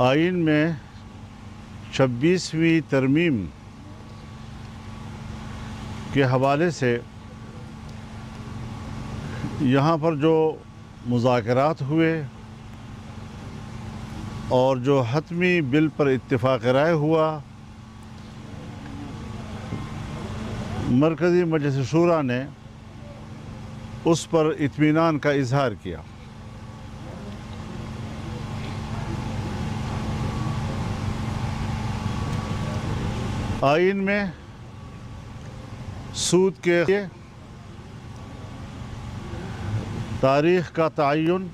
آئین میں 26ویں ترمیم کے حوالے سے یہاں پر جو مذاکرات ہوئے اور جو حتمی بل پر اتفاق رائے ہوا، مرکزی مجلس شورا نے اس پر اطمینان کا اظہار کیا۔ آئین میں سود کے تاریخ کا تعین،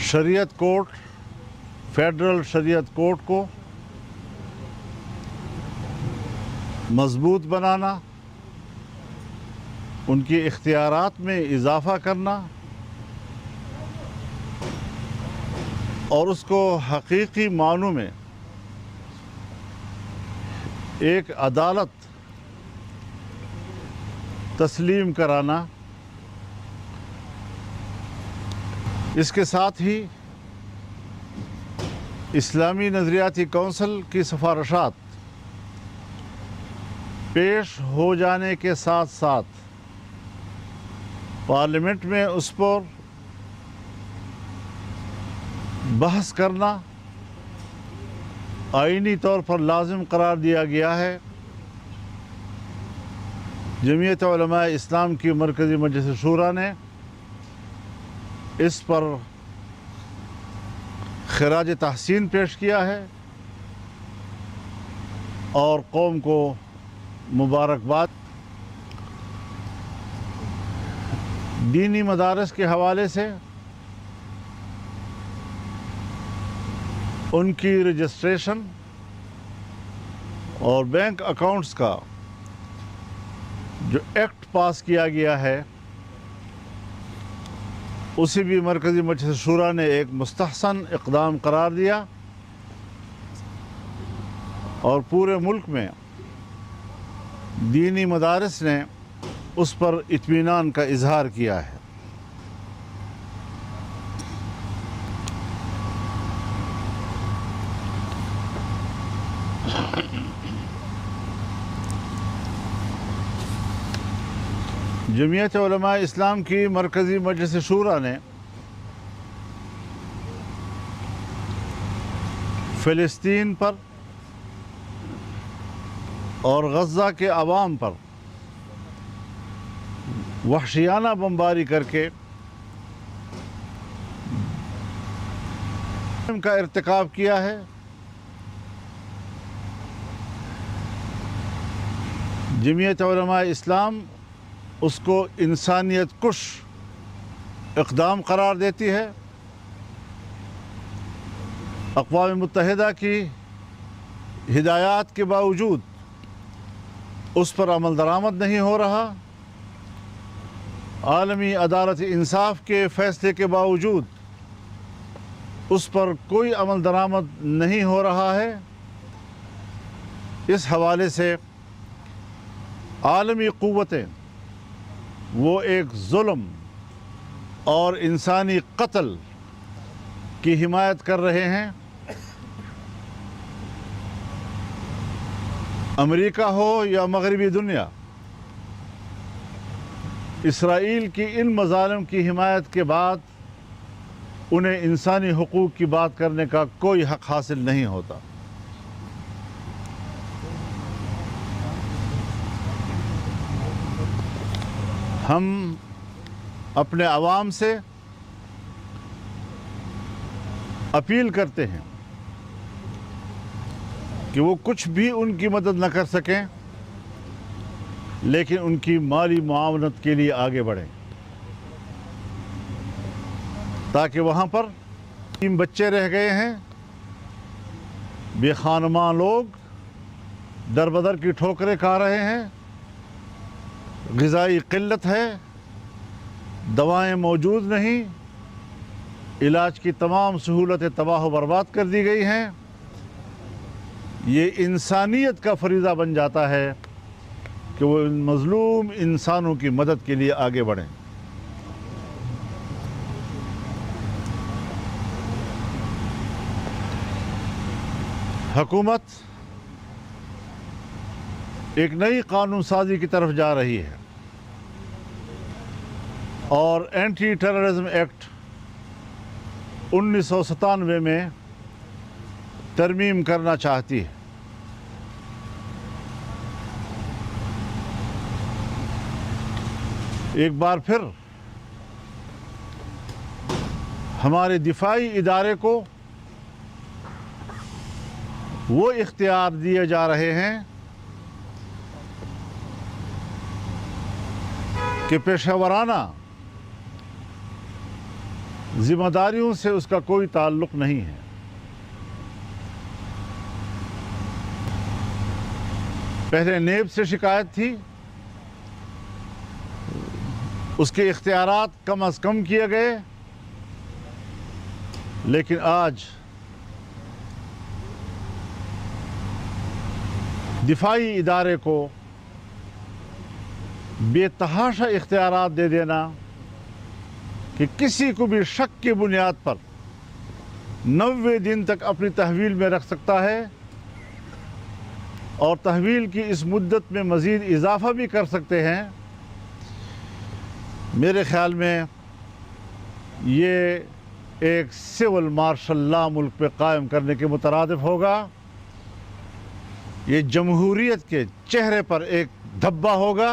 شریعت کورٹ، فیڈرل شریعت کورٹ کو مضبوط بنانا، ان کی اختیارات میں اضافہ کرنا اور اس کو حقیقی معنوں میں ایک عدالت تسلیم کرانا، اس کے ساتھ ہی اسلامی نظریاتی کونسل کی سفارشات پیش ہو جانے کے ساتھ ساتھ پارلیمنٹ میں اس پر بحث کرنا آئینی طور پر لازم قرار دیا گیا ہے۔ جمعیت علماء اسلام کی مرکزی مجلس شورا نے اس پر خراج تحسین پیش کیا ہے اور قوم کو مبارکباد۔ دینی مدارس کے حوالے سے ان کی رجسٹریشن اور بینک اکاؤنٹس کا جو ایکٹ پاس کیا گیا ہے، اسے بھی مرکزی مجلس شورا نے ایک مستحسن اقدام قرار دیا اور پورے ملک میں دینی مدارس نے اس پر اطمینان کا اظہار کیا ہے۔ جمعیت علماء اسلام کی مرکزی مجلس شورا نے فلسطین پر اور غزہ کے عوام پر وحشیانہ بمباری کر کے کا ارتکاب کیا ہے۔ جمعیت علماء اسلام اس کو انسانیت کش اقدام قرار دیتی ہے۔ اقوام متحدہ کی ہدایات کے باوجود اس پر عمل درآمد نہیں ہو رہا، عالمی عدالت انصاف کے فیصلے کے باوجود اس پر کوئی عمل درآمد نہیں ہو رہا ہے۔ اس حوالے سے عالمی قوتیں وہ ایک ظلم اور انسانی قتل کی حمایت کر رہے ہیں۔ امریکہ ہو یا مغربی دنیا، اسرائیل کی ان مظالم کی حمایت کے بعد انہیں انسانی حقوق کی بات کرنے کا کوئی حق حاصل نہیں ہوتا۔ ہم اپنے عوام سے اپیل کرتے ہیں کہ وہ کچھ بھی ان کی مدد نہ کر سکیں، لیکن ان کی مالی معاونت کے لیے آگے بڑھیں تاکہ وہاں پر 3 بچے رہ گئے ہیں، بے خانماں لوگ در بدر کی ٹھوکریں کھا رہے ہیں، غذائی قلت ہے، دوائیں موجود نہیں، علاج کی تمام سہولتیں تباہ و برباد کر دی گئی ہیں۔ یہ انسانیت کا فریضہ بن جاتا ہے کہ وہ ان مظلوم انسانوں کی مدد کے لیے آگے بڑھیں۔ حکومت ایک نئی قانون سازی کی طرف جا رہی ہے اور اینٹی ٹیررزم ایکٹ 1997 میں ترمیم کرنا چاہتی ہے۔ ایک بار پھر ہمارے دفاعی ادارے کو وہ اختیار دیے جا رہے ہیں کہ پیشہ ورانہ ذمہ داریوں سے اس کا کوئی تعلق نہیں ہے۔ پہلے نیب سے شکایت تھی، اس کے اختیارات کم از کم کیے گئے، لیکن آج دفاعی ادارے کو بے تحاشا اختیارات دے دینا کہ کسی کو بھی شک کی بنیاد پر 90 دن تک اپنی تحویل میں رکھ سکتا ہے اور تحویل کی اس مدت میں مزید اضافہ بھی کر سکتے ہیں۔ میرے خیال میں یہ ایک سول مارشل لا ملک پہ قائم کرنے کے مترادف ہوگا۔ یہ جمہوریت کے چہرے پر ایک دھبا ہوگا۔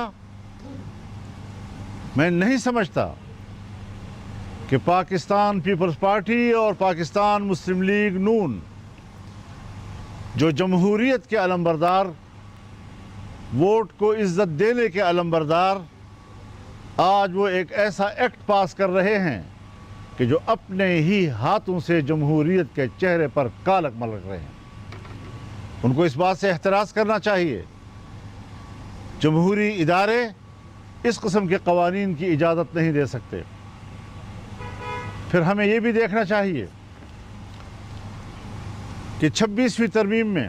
میں نہیں سمجھتا کہ پاکستان پیپلز پارٹی اور پاکستان مسلم لیگ نون، جو جمہوریت کے علمبردار، ووٹ کو عزت دینے کے علمبردار، آج وہ ایک ایسا ایکٹ پاس کر رہے ہیں کہ جو اپنے ہی ہاتھوں سے جمہوریت کے چہرے پر کالک ملک رہے ہیں۔ ان کو اس بات سے احتراز کرنا چاہیے۔ جمہوری ادارے اس قسم کے قوانین کی اجازت نہیں دے سکتے۔ پھر ہمیں یہ بھی دیکھنا چاہیے کہ 26ویں ترمیم میں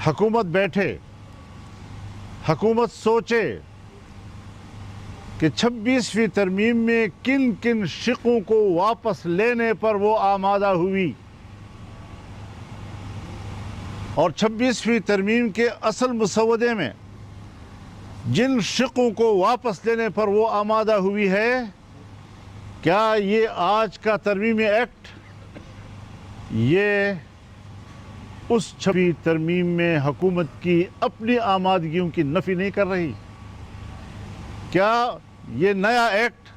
حکومت بیٹھے، حکومت سوچے کہ 26ویں ترمیم میں کن کن شقوں کو واپس لینے پر وہ آمادہ ہوئی، اور 26ویں ترمیم کے اصل مسودے میں جن شقوں کو واپس لینے پر وہ آمادہ ہوئی ہے، کیا یہ آج کا ترمیمی ایکٹ یہ اس 26ویں ترمیم میں حکومت کی اپنی آمادگیوں کی نفی نہیں کر رہی؟ کیا یہ نیا ایکٹ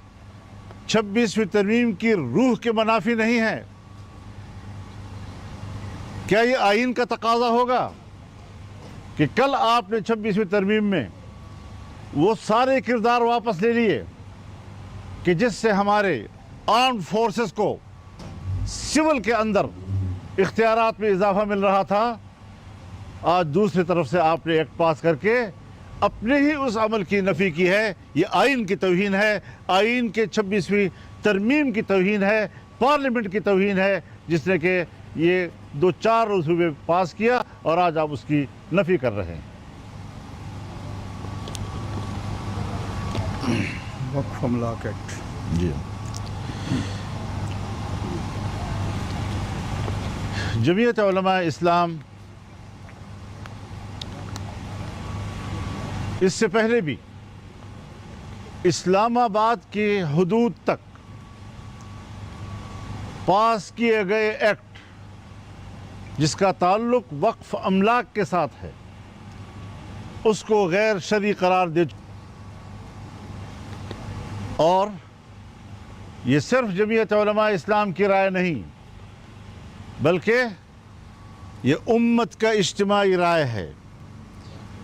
26ویں ترمیم کی روح کے منافی نہیں ہے؟ کیا یہ آئین کا تقاضا ہوگا کہ کل آپ نے 26ویں ترمیم میں وہ سارے کردار واپس لے لیے کہ جس سے ہمارے آرمڈ فورسز کو سول کے اندر اختیارات میں اضافہ مل رہا تھا، آج دوسری طرف سے آپ نے ایکٹ پاس کر کے اپنے ہی اس عمل کی نفی کی ہے؟ یہ آئین کی توہین ہے، آئین کے 26ویں ترمیم کی توہین ہے، پارلیمنٹ کی توہین ہے، جس نے کہ یہ 2-4 روز ہوئے پاس کیا اور آج آپ اس کی نفی کر رہے ہیں۔ وقف املاک ایکٹ جی، جمعیت علماء اسلام اس سے پہلے بھی اسلام آباد کی حدود تک پاس کیے گئے ایکٹ جس کا تعلق وقف املاک کے ساتھ ہے، اس کو غیر شرعی قرار دے چکا، اور یہ صرف جمعیت علماء اسلام کی رائے نہیں بلکہ یہ امت کا اجتماعی رائے ہے،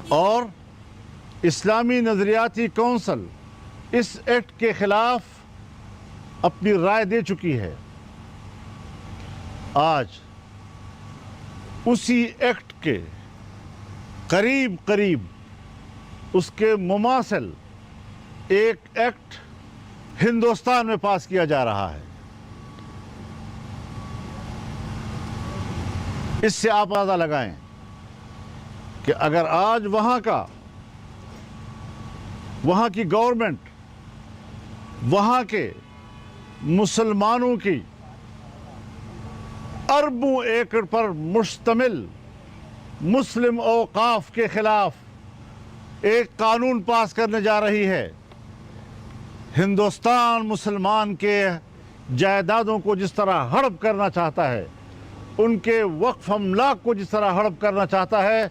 اور اسلامی نظریاتی کونسل اس ایکٹ کے خلاف اپنی رائے دے چکی ہے۔ آج اسی ایکٹ کے قریب قریب اس کے مماثل ایک ایکٹ ہندوستان میں پاس کیا جا رہا ہے۔ اس سے آپ اندازہ لگائیں کہ اگر آج وہاں کی گورنمنٹ وہاں کے مسلمانوں کی अरबों एकड़ पर मुश्तमिल मुस्लिम औकाफ के खिलाफ एक कानून पास करने जा रही है। हिंदुस्तान मुसलमान के जायदादों को जिस तरह हड़प करना चाहता है, उनके वक्फ अमलाक को जिस तरह हड़प करना चाहता है,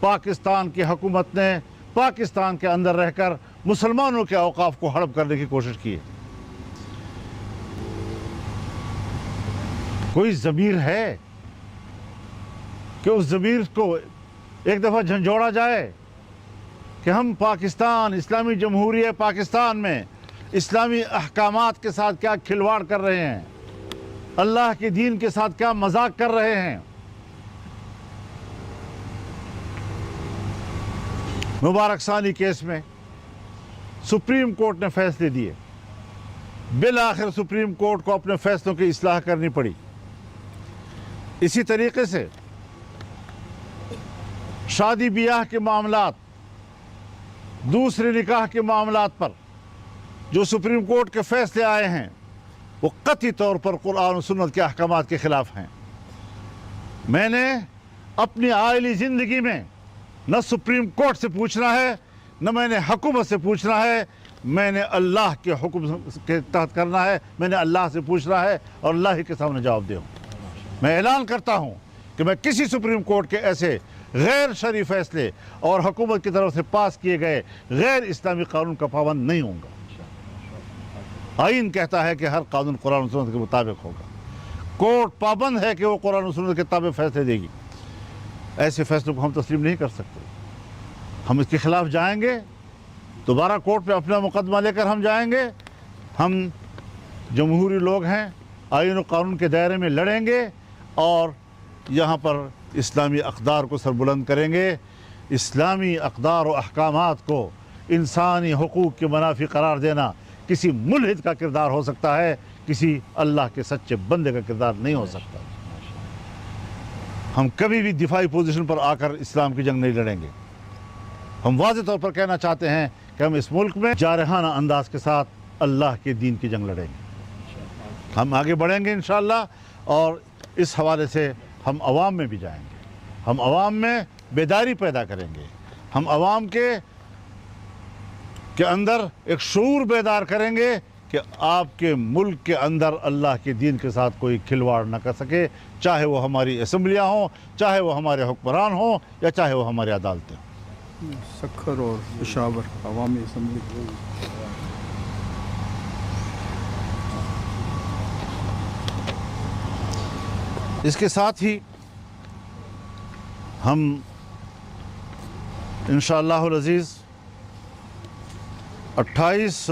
पाकिस्तान की हुकूमत ने पाकिस्तान के अंदर रहकर मुसलमानों के औकाफ को हड़प करने की कोशिश की है। कोई ज़मीर है कि उस ज़मीर को एक दफ़ा झंझोड़ा जाए कि हम पाकिस्तान, इस्लामी जमहूरियत पाकिस्तान में इस्लामी अहकामात के साथ क्या खिलवाड़ कर रहे हैं, अल्लाह के दीन के साथ क्या मजाक कर रहे हैं। मुबारक सानी केस में सुप्रीम कोर्ट ने फैसले दिए, बिल आखिर सुप्रीम कोर्ट को अपने फैसलों की इस्लाह करनी पड़ी। इसी तरीके से शादी ब्याह के मामलात, दूसरे निकाह के मामलात पर जो सुप्रीम कोर्ट के फैसले आए हैं, वो कतई तौर पर कुरान और सुन्नत के अहकामात के खिलाफ हैं। मैंने अपनी आइली ज़िंदगी में न सुप्रीम कोर्ट से पूछना है, न मैंने हुकूमत से पूछना है, मैंने अल्लाह के हुक्म के तहत करना है। मैंने अल्लाह से पूछना है और अल्लाह ही के सामने जवाब दूँ। मैं ऐलान करता हूँ कि मैं किसी सुप्रीम कोर्ट के ऐसे गैर शरई फैसले और हुकूमत की तरफ से पास किए गए गैर इस्लामी कानून का पाबंद नहीं होगा। आइन कहता है कि हर कानून कुरान और सुन्नत के मुताबिक होगा। कोर्ट पाबंद है कि वो कुरान और सुन्नत के ताबिक फैसले देगी। ऐसे फैसलों को हम तस्लीम नहीं कर सकते। हम इसके खिलाफ जाएंगे, दोबारा कोर्ट पे अपना मुकदमा लेकर हम जाएंगे। हम जमहूरी लोग हैं, आइन और कानून के दायरे में लड़ेंगे और यहाँ पर इस्लामी अक़दार को सरबुलंद करेंगे। इस्लामी अक़दार और अहकामात को इंसानी हुकूक़ के मुनाफी करार देना किसी मुल्हिद का किरदार हो सकता है, किसी अल्लाह के सच्चे बंदे का किरदार नहीं हो सकता। हम कभी भी दिफाई पोजीशन पर आकर इस्लाम की जंग नहीं लड़ेंगे। हम वाज़ेह तौर पर कहना चाहते हैं कि हम इस मुल्क में जारहाना अंदाज के साथ अल्लाह के दीन की जंग लड़ेंगे। हम आगे बढ़ेंगे इंशाअल्लाह, और इस हवाले से हम अवाम में भी जाएंगे। हम अवाम में बेदारी पैदा करेंगे। हम अवाम के अंदर एक शऊर बेदार करेंगे कि आपके मुल्क के अंदर अल्लाह के दीन के साथ कोई खिलवाड़ न कर सके, चाहे वो हमारी असम्बलियाँ हों, चाहे वो हमारे हुक्मरान हों, या चाहे वो हमारी अदालतें हों। सक्खर और पेशावर अवामी असम्बली। इसके साथ ही हम इंशाअल्लाहुल अज़ीज़ 28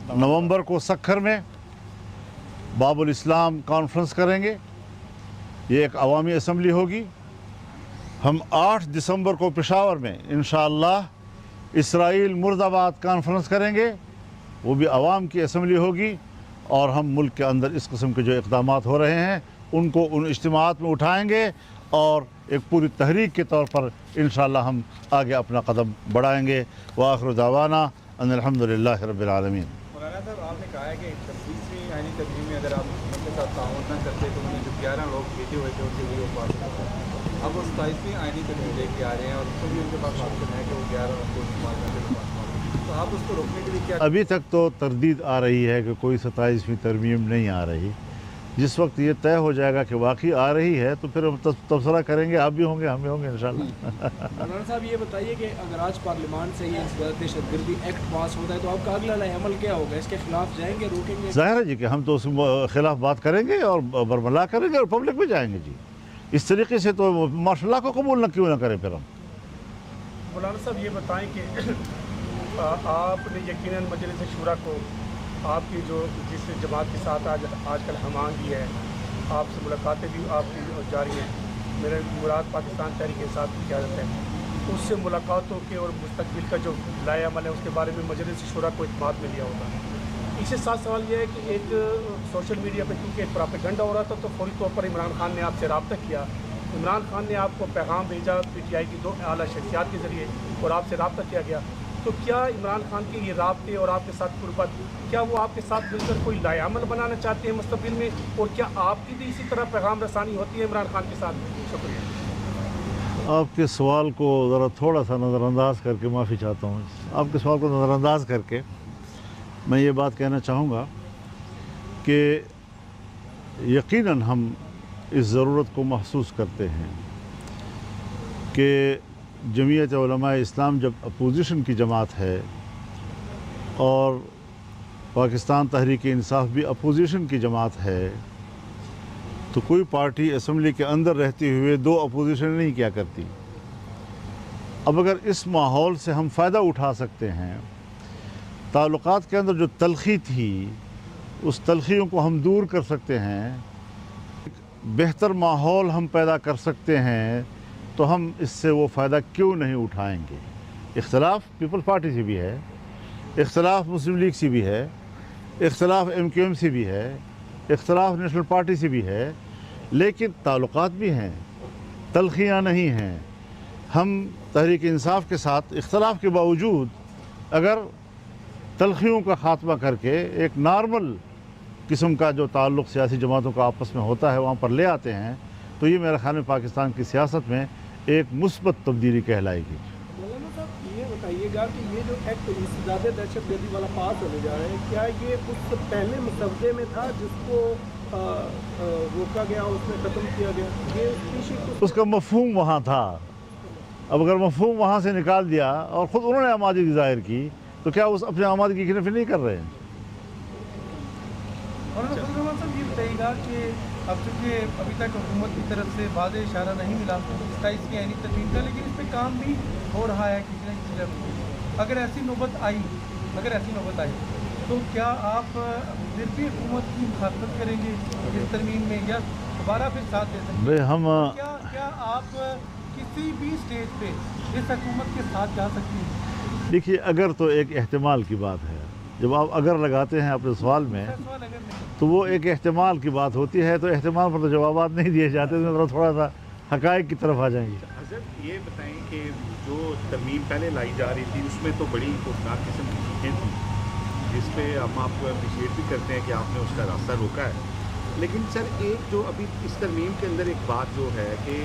नवंबर को सक्खर में बाबुल इस्लाम कॉन्फ्रेंस करेंगे। ये एक अवामी असम्बली होगी। हम 8 दिसंबर को पेशावर में इंशाअल्लाह इसराइल मुर्दाबाद कॉन्फ्रेंस करेंगे। वो भी अवाम की असम्बली होगी, और हम मुल्क के अंदर इस किस्म के जो इक़दामात हो रहे हैं उनको उन इज्तिमाआत में उठाएंगे, और एक पूरी तहरीक के तौर पर इंशाअल्लाह हम आगे अपना कदम बढ़ाएंगे। व आखिर दावाना अनिल हम्दुलिल्लाहि रब्बिल आलमीन। मौलाना साहब, आपने कहा है कि 26वीं आईनी तरमीम में अगर आप उनके साथ ताउन न करते तो उन्हें जो 11 लोग भेजे हुए थे उनके लिए वो पास करते। अब वो 27वीं आईनी तरमीम लेके आ रहे हैं और उसको भी उनके पास ऑप्शन है कि वो 11 लोग को इस्तेमाल करके तो आप उसको रोकने के लिए क्या? अभी तक तो तरदीद आ रही है कि कोई 27वीं तरमीम नहीं आ रही। जिस वक्त ये तय हो जाएगा कि वाकई आ रही है तो फिर हम तबसरा करेंगे। आप भी होंगे, हम भी होंगे इंशाअल्लाह। मौलाना साहब, ये बताइए कि अगर आज पार्लियामान से ये दहशतगर्दी एक्ट पास होता है तो आपका अगला अमल क्या होगा? इसके खिलाफ जाएंगे, रोकेंगे? ज़ाहिर है जी कि हम तो उसके खिलाफ बात करेंगे और बरमला करेंगे और पब्लिक में जाएंगे जी। इस तरीके से तो माशाअल्लाह को कबूल न क्यों ना करें फिर हम। मौलाना साहब, ये बताएं कि आपने यकीनन मजलिस शूरा को आपकी जो जिस जमात के साथ आजकल हमांगी है, आपसे मुलाकातें भी आपकी जारी हैं। मेरे मुराद पाकिस्तान तहरीक के साथ इजाज़त है, उससे मुलाकातों के और मुस्तकबिल का जो लाए अमल है उसके बारे में मजलिस शूरा को इत्मीनान में लिया होगा। इसके साथ सवाल यह है कि एक सोशल मीडिया पर क्योंकि एक प्रोपेगेंडा हो रहा था तो फौरी तौर पर इमरान खान ने आपसे रब्ता किया। इमरान खान ने आपको पैगाम भेजा PTI की 2 आला शख्सियात के ज़रिए और आपसे रब्ता किया गया। तो तो क्या इमरान खान के ये राब्ते और आपके साथ कुर्बत, क्या वो आपके साथ मिलकर कोई लायामल बनाना चाहते हैं मुस्तक़बिल में, और क्या आपकी भी इसी तरह पैगाम रसानी होती है इमरान खान के साथ? शुक्रिया। आपके सवाल को ज़रा थोड़ा सा नज़रअंदाज करके, माफ़ी चाहता हूँ, आपके सवाल को नज़रअंदाज करके मैं ये बात कहना चाहूँगा कि यकीनन हम इस ज़रूरत को महसूस करते हैं कि जमीयत उलमा इस्लाम जब अपोजिशन की जमात है और पाकिस्तान तहरीक इंसाफ भी अपोजिशन की जमात है, तो कोई पार्टी असम्बली के अंदर रहते हुए दो अपोजिशन नहीं किया करती। अब अगर इस माहौल से हम फ़ायदा उठा सकते हैं, ताल्लुकात के अंदर जो तलखी थी उस तलखियों को हम दूर कर सकते हैं, बेहतर माहौल हम पैदा कर सकते हैं, तो हम इससे वो फ़ायदा क्यों नहीं उठाएंगे। इख्तलाफ पीपल्स पार्टी से भी है, इख्तलाफ मुस्लिम लीग से भी है, इख्तलाफ MQM से भी है, इख्तलाफ नेशनल पार्टी से भी है, लेकिन ताल्लुकात भी हैं, तलखियाँ नहीं हैं। हम तहरीक इंसाफ के साथ इख्तलाफ के बावजूद अगर तलखियों का ख़ात्मा करके एक नॉर्मल किस्म का जो ताल्लुक़ सियासी जमातों का आपस में होता है वहाँ पर ले आते हैं, तो ये मेरे ख़्याल में पाकिस्तान की सियासत में एक मुस्बत तब्दीली कहलाएगी। मौलाना साहब ये बताइएगा कि ये जो एक्ट इंसदाद दहशतगर्दी वाला पास होने जा रहा है, क्या ये उस पहले मसवदे में था जिसको रोका गया, उसमें ख़त्म किया गया? ये उसका मफ़हूम वहाँ था। अब अगर मफ़हूम वहाँ से निकाल दिया और ख़ुद उन्होंने आमादगी ज़ाहिर की, तो क्या उस अपने आमादगी की नफ़ी नहीं कर रहे हैं? और साहब ये बताइएगा कि अब चूँकि अभी तक हुकूमत की तरफ से वाज़ेह इशारा नहीं मिला 27 की आईनी तरमीम का, लेकिन इस पर काम भी हो रहा है किसी न किसी लेवल। अगर ऐसी नौबत आई तो क्या आप फिर भी हुकूमत की मुखातबत करेंगे इस तरमीम में, या दोबारा फिर साथ दे सकते हैं? क्या आप किसी भी स्टेज पे इस हुकूमत के साथ जा सकते हैं? देखिए, अगर तो एक एहतमाल की बात है। जब आप अगर लगाते हैं अपने सवाल में, तो वो एक एहतमाल की बात होती है, तो एहतमाल पर तो जवाबात नहीं दिए जाते, तो थोड़ा सा हक़ाइक़ की तरफ आ जाएंगे। हज़रत ये बताएं कि जो तरमीम पहले लाई जा रही थी उसमें तो बड़ी खौफनाक किस्म की चीज़ें थी, जिस पे हम आपको अप्रिशिएट भी करते हैं कि आपने उसका रास्ता रोका है। लेकिन सर, एक जो अभी इस तरमीम के अंदर एक बात जो है कि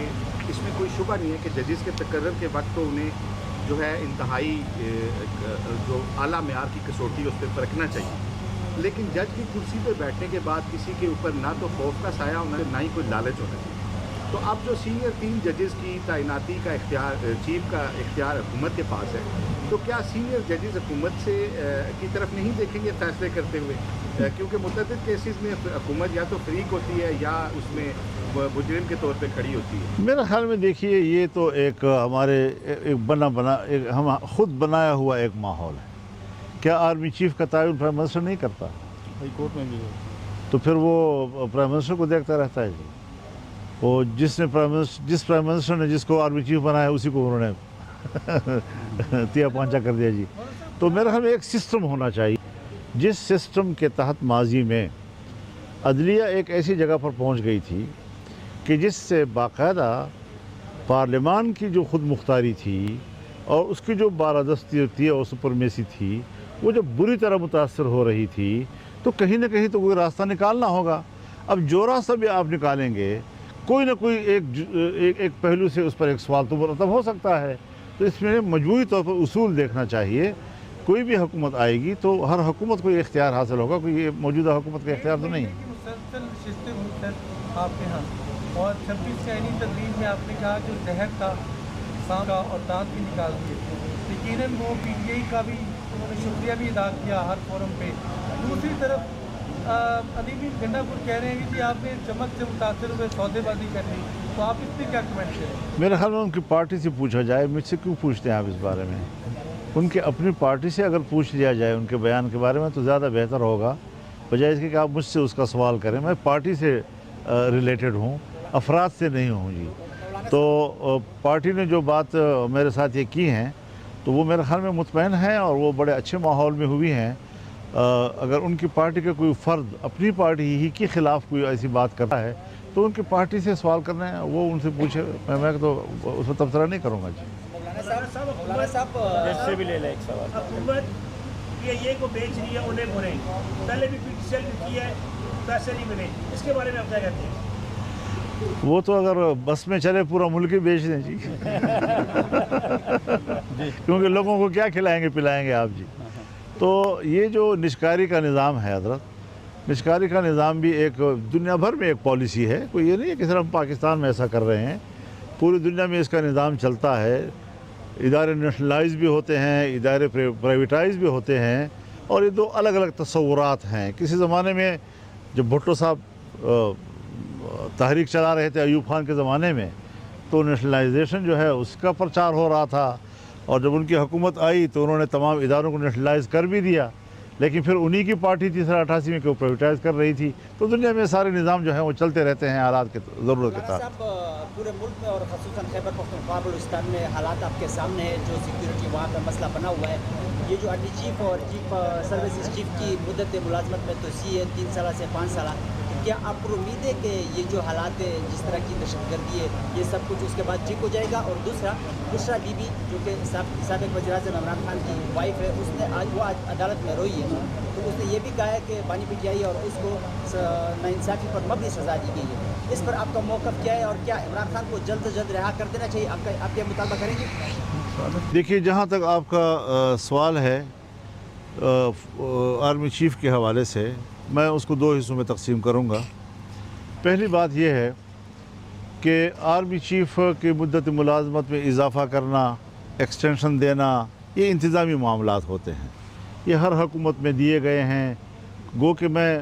इसमें कोई शुबा नहीं है कि जजेस के तकर्रर के वक्त तो उन्हें जो है इंतहाई जो आला मेयार की कसौटी उस पर परखना चाहिए, लेकिन जज की कुर्सी पर बैठने के बाद किसी के ऊपर ना तो खौफ का साया होना, ना ही कोई लालच होना चाहिए। तो अब जो सीनियर 3 जजेस की तैनाती का इख्तियार, चीफ का इख्तियार हुकूमत के पास है, तो क्या सीनियर जजेस हुकूमत से की तरफ नहीं देखेंगे फैसले करते हुए? क्योंकि मुतअद्दिद केसेस में हुकूमत या तो फ्रीक होती है या उसमें मुजरिम के तौर पे खड़ी होती है। मेरे ख्याल में देखिए, ये तो एक हमारे एक हम खुद बनाया हुआ एक माहौल है। क्या आर्मी चीफ का तयन प्राइम मिनिस्टर नहीं करता? हाई कोर्ट में भी है। तो फिर वो प्राइम मिनिस्टर को देखता रहता है जी। वो जिस प्राइम मिनिस्टर ने जिसको आर्मी चीफ बनाया उसी को उन्होंने तिया पांचा कर दिया जी। तो मेरे ख्याल में एक सिस्टम होना चाहिए, जिस सिस्टम के तहत माजी में अदलिया एक ऐसी जगह पर पहुंच गई थी कि जिससे बाकायदा पार्लियामान की जो खुद मुख्तारी थी और उसकी जो बारादस्ती थी और सुपरमेसी थी, वो जब बुरी तरह मुतासर हो रही थी, तो कहीं ना कहीं तो कोई रास्ता निकालना होगा। अब जो रास्ता भी आप निकालेंगे, कोई ना कोई एक पहलू से उस पर एक सवाल तो मुरतब हो सकता है। तो इसमें मजबूरी तौर पर उसूल देखना चाहिए। कोई भी हुकूमत आएगी तो हर हुकूमत को इख्तियार हासिल होगा, कोई ये मौजूदा हुकूमत का इख्तियार तो नहीं है। मुसलसल नशिस्तें हुई सर आपके यहाँ, और 26 की आईनी तरमीम में आपने कहा जो जहर था सांप का और दांत भी निकाल दिए। यकीनन वो PTI का भी उन्होंने शुक्रिया भी अदा किया हर फोरम पे। दूसरी तरफ अलीमीर गंडापुर कह रहे हैं कि आपने चमक से मुतासर हुए सौदेबाजी कर ली, तो आप इस पर क्या कमेंट करें? मेरे ख्याल में उनकी पार्टी से पूछा जाए, मुझसे क्यों पूछते हैं आप इस बारे में? उनके अपनी पार्टी से अगर पूछ लिया जाए उनके बयान के बारे में तो ज़्यादा बेहतर होगा, बजाय इसके कि आप मुझसे उसका सवाल करें। मैं पार्टी से रिलेटेड हूँ, अफराद से नहीं हूँ जी। तो पार्टी ने जो बात मेरे साथ ये की हैं, तो वो मेरे ख्याल में मुतमईन हैं और वो बड़े अच्छे माहौल में हुई हैं। अगर उनकी पार्टी का कोई फ़र्द अपनी पार्टी ही के ख़िलाफ़ कोई ऐसी बात करता है तो उनकी पार्टी से सवाल करना है, वो उनसे पूछे। मैं तो उस पर तबसरा नहीं करूँगा जी। मौलाना साहब जैसे भी ले लें एक सवाल। हुकूमत ये को बेच रही है उन्हें बुरे पहले भी पीटीसीएल भी की है पैसे नहीं मिले इसके बारे में आप क्या कहते हैं? वो तो अगर बस में चले पूरा मुल्क ही बेच दें जी क्योंकि लोगों को क्या खिलाएंगे पिलाएंगे आप जी। तो ये जो निष्कारी का निज़ाम है हज़रत, निष्कारी का निज़ाम भी एक दुनिया भर में एक पॉलिसी है, कोई ये नहीं है कि सिर्फ हम पाकिस्तान में ऐसा कर रहे हैं, पूरी दुनिया में इसका निज़ाम चलता है। इदारे नेशनलाइज भी होते हैं, इदारे प्राइवेटाइज भी होते हैं, और ये दो अलग अलग तस्वुरात हैं। किसी ज़माने में जब भुट्टो साहब तहरीक चला रहे थे अयूब खान के ज़माने में, तो नेशनलाइजेशन जो है उसका प्रचार हो रहा था, और जब उनकी हुकूमत आई तो उन्होंने तमाम इदारों को नेशनलाइज कर भी दिया, लेकिन फिर उन्हीं की पार्टी थी 88 में कि वो प्राइवेटाइज कर रही थी। तो दुनिया में सारे निज़ाम जो है वो चलते रहते हैं हालात के ज़रूरत के तहत। साहब पूरे मुल्क में और ख़ुसूसन खैबर पख्तूनख्वा बलूचिस्तान में हालात आपके सामने है, जो सिक्योरिटी वहाँ पर मसला बना हुआ है। ये जो अड्डी चीफ और चीफ सर्विसेज चीफ की मुद्दत मुलाजमत में तोसी है 3 साल से 5 साल, क्या आपको उम्मीद है कि ये जो हालात है, जिस तरह की दहशतगर्दी है, ये सब कुछ उसके बाद ठीक हो जाएगा? और दूसरा, बुशरा बीबी जो कि साबिक़ वज़ीर-ए-आज़म इमरान खान की वाइफ है, उसने आज अदालत में रोई है, तो उसने ये भी कहा है कि पानी पीटीआई और उसको नाइंसाफ़ी पर मबनी सज़ा दी गई है। इस पर आपका मौक़िफ़ क्या है, और क्या इमरान खान को जल्द से जल्द रिहा कर देना चाहिए? आप ये मुतालबा करेंगे? देखिए, जहाँ तक आपका सवाल है आर्मी चीफ़ के हवाले से, मैं उसको 2 हिस्सों में तकसीम करूँगा। पहली बात यह है कि आर्मी चीफ़ की मुद्दत मुलाजमत में इजाफ़ा करना, एक्सटेंशन देना, ये इंतज़ामी मामलात होते हैं, ये हर हुकूमत में दिए गए हैं। गो कि मैं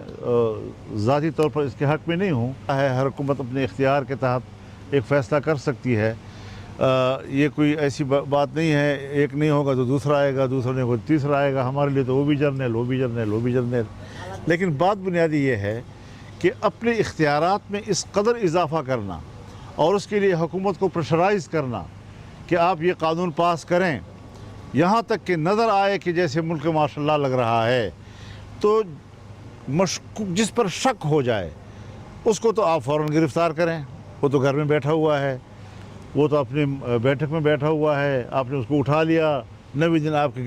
ज़ाती तौर पर इसके हक़ में नहीं हूँ, हर हुकूमत अपने इख्तियार के तहत एक फ़ैसला कर सकती है। ये कोई ऐसी बात नहीं है, एक नहीं होगा तो दूसरा आएगा, दूसरा नहीं होगा तो तीसरा आएगा। हमारे लिए तो वो भी जर्नल, वो भी जर्नल, वो भी जर्नल। लेकिन बात बुनियादी ये है कि अपने इख्तियारात में इस कदर इजाफ़ा करना और उसके लिए हुकूमत को प्रेशराइज़ करना कि आप ये कानून पास करें, यहाँ तक कि नज़र आए कि जैसे मुल्क माशाल्लाह लग रहा है, तो जिस पर शक हो जाए उसको तो आप फ़ौरन गिरफ़्तार करें। वो तो घर में बैठा हुआ है, वो तो अपनी बैठक में बैठा हुआ है, आपने उसको उठा लिया, 9वें दिन आपके